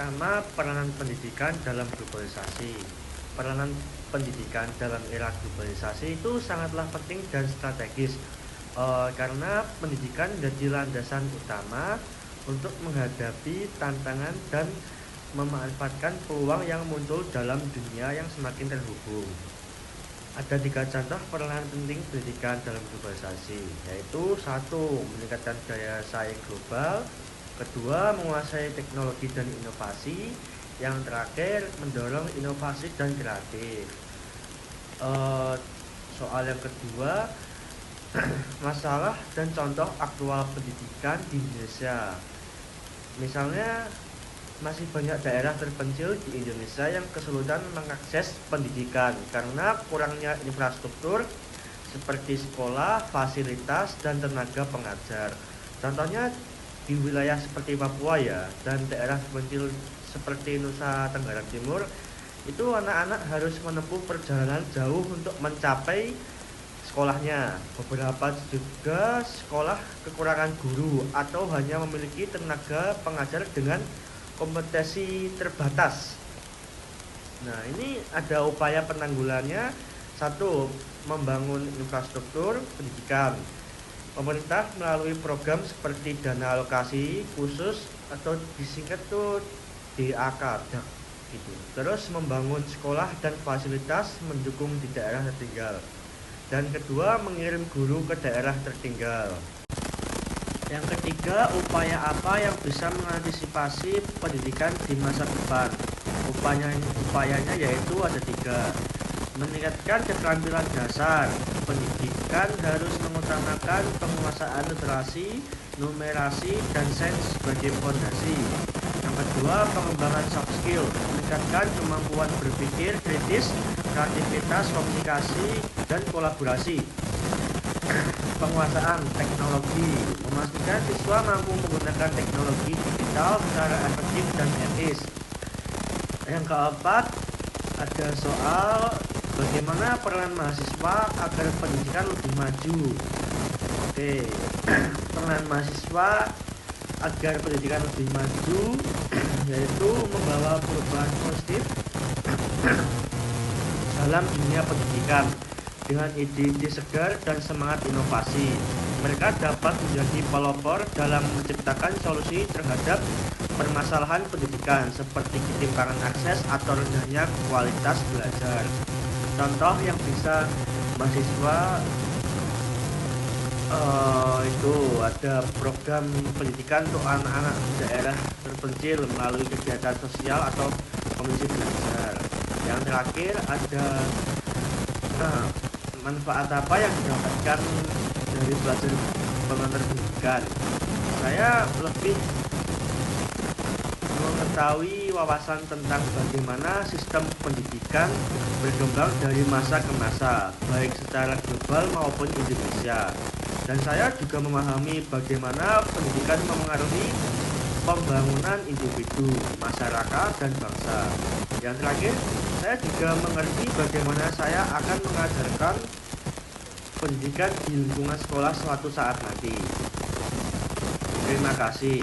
pertama, peranan pendidikan dalam globalisasi. Peranan pendidikan dalam era globalisasi itu sangatlah penting dan strategis, karena pendidikan menjadi landasan utama untuk menghadapi tantangan dan memanfaatkan peluang yang muncul dalam dunia yang semakin terhubung. Ada 3 contoh peranan penting pendidikan dalam globalisasi, yaitu satu, meningkatkan daya saing global, kedua, menguasai teknologi dan inovasi, yang terakhir, mendorong inovasi dan kreatif. Eh, Soal yang kedua, masalah dan contoh aktual pendidikan di Indonesia. Misalnya, masih banyak daerah terpencil di Indonesia yang kesulitan mengakses pendidikan karena kurangnya infrastruktur seperti sekolah, fasilitas, dan tenaga pengajar. Contohnya di wilayah seperti Papua ya, dan daerah terpencil seperti Nusa Tenggara Timur, itu anak-anak harus menempuh perjalanan jauh untuk mencapai sekolahnya. Beberapa juga sekolah kekurangan guru atau hanya memiliki tenaga pengajar dengan kompetensi terbatas. Nah, ini ada upaya penanggulannya. Satu, membangun infrastruktur pendidikan. Pemerintah melalui program seperti dana alokasi khusus atau disingkat tuh DAK, gitu. Terus membangun sekolah dan fasilitas mendukung di daerah tertinggal. Dan kedua, mengirim guru ke daerah tertinggal. Yang ketiga, upaya apa yang bisa mengantisipasi pendidikan di masa depan? Upayanya yaitu ada 3. Meningkatkan keterampilan dasar. Pendidikan harus mengutamakan penguasaan literasi, numerasi, dan sains sebagai fondasi. Yang kedua, pengembangan soft skill. Meningkatkan kemampuan berpikir kritis, kreativitas, komunikasi, dan kolaborasi. Penguasaan teknologi. Memastikan siswa mampu menggunakan teknologi digital secara efektif dan etis. Yang keempat, ada soal bagaimana peran mahasiswa agar pendidikan lebih maju. Oke, peran mahasiswa agar pendidikan lebih maju yaitu membawa perubahan positif dalam dunia pendidikan dengan ide-ide segar dan semangat inovasi. Mereka dapat menjadi pelopor dalam menciptakan solusi terhadap permasalahan pendidikan seperti ketimpangan akses atau rendahnya kualitas belajar. Contoh yang bisa mahasiswa itu ada program pendidikan untuk anak-anak daerah terpencil melalui kegiatan sosial atau komisi belajar. Yang terakhir ada manfaat apa yang didapatkan dari belajar pengantar pendidikan. Saya lebih mengetahui wawasan tentang bagaimana sistem pendidikan berkembang dari masa ke masa, baik secara global maupun Indonesia. Dan saya juga memahami bagaimana pendidikan memengaruhi pembangunan individu, masyarakat, dan bangsa. Yang terakhir, saya juga mengerti bagaimana saya akan mengajarkan pendidikan di lingkungan sekolah suatu saat nanti. Terima kasih.